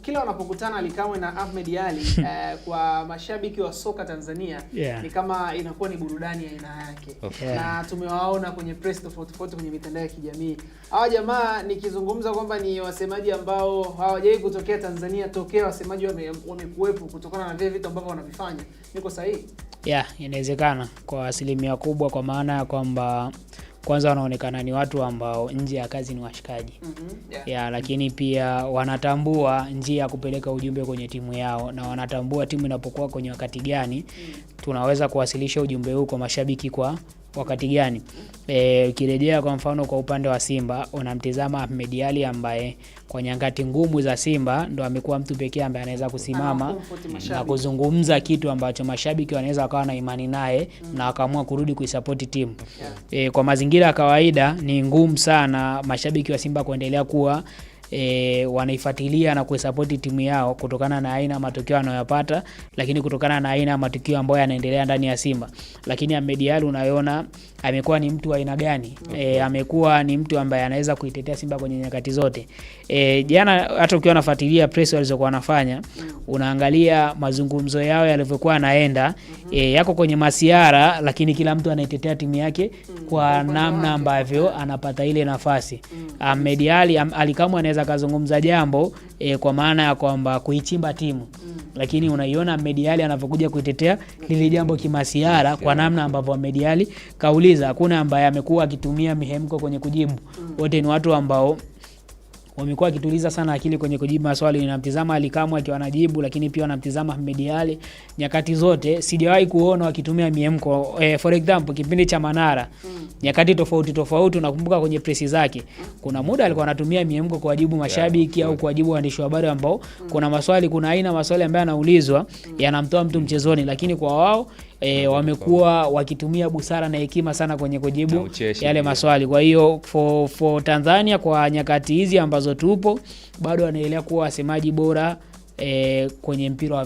kila wanapokutana Ally Kamwe na Ahmed Ally kwa mashabiki wa soka Tanzania ni kama inakuwa ni burudani ya aina yake. Na tumewaona kwenye press tofauti kwenye mitandao ya kijamii. Hawa jamaa nikizungumza kwamba ni wasemaji ambao hawajawahi kutokea Tanzania tokea wasemaji wamekuwepo kutokana na vile vitu ambavyo wanavifanya. Niko sahihi? Inawezekana kwa asilimia kubwa, kwa maana ya kwamba kwanza wanaonekana ni watu ambao nje ya kazi ni washikaji. Lakini pia wanatambua njia ya kupeleka ujumbe kwenye timu yao, na wanatambua timu inapokuwa kwenye wakati gani tunaweza kuwasilisha ujumbe huu kwa mashabiki kwa wakati gani. Ukirejea kwa mfano kwa upande wa Simba, unamtazama Ahmed Ally ambaye kwa nyakati ngumu za Simba ndo amekuwa mtu pekee ambaye anaweza kusimama na kuzungumza kitu ambacho mashabiki wanaweza wakawa na imani naye na akaamua kurudi kuisupport timu. Kwa mazingira ya kawaida ni ngumu sana mashabiki wa Simba kuendelea kuwa wanaifuatilia na kuisupport timu yao kutokana na aina matokeo anayopata, lakini kutokana na aina matokeo ambayo yanaendelea ndani ya Simba. Lakini Ahmed Ally unaona amekuwa ni mtu wa aina gani? Amekuwa ni mtu ambaye anaweza kuitetea Simba kwenye nyakati zote. Jana hata ukiwa unafuatilia press walizokuwa wanafanya, unaangalia mazungumzo yao yalivyokuwa yanaenda, yako kwenye masiara, lakini kila mtu anaitetea timu yake kwa namna ambavyo anapata ile nafasi. Ahmed Ally kama anaweza kuzungumza jambo kwa maana ya kwamba kuichimba timu, lakini unaiona Ahmed Ally anapokuja kuitetea lile jambo kimasiara kwa namna ambavyo Ahmed Ally kauliza. Hakuna ambaye amekuwa akitumia mihemko kwenye kujibu. Wote ni watu ambao wamekuwa kituliza sana akili kwenye kujibu maswali. Ninamtazama Ally Kamwe akiwa anajibu, lakini pia anamtazama Ahmed Ally nyakati zote. Sijawahi kuona wakitumia mihemko. For example kipindi cha Manara, nyakati tofauti unakumbuka kwenye press zake, kuna muda alikuwa anatumia mihemko kuwajibu mashabiki au kuwajibu waandishi wa habari ambao kuna maswali, kuna aina maswali ambayo anaulizwa yanamtoa mtu mchezoni, lakini kwa wao wamekuwa wakitumia busara na hekima sana kwenye kujibu yale maswali. Kwa hiyo for Tanzania kwa nyakati hizi ambazo tupo, bado anaendelea kuwa wasemaji bora kwenye mpira wa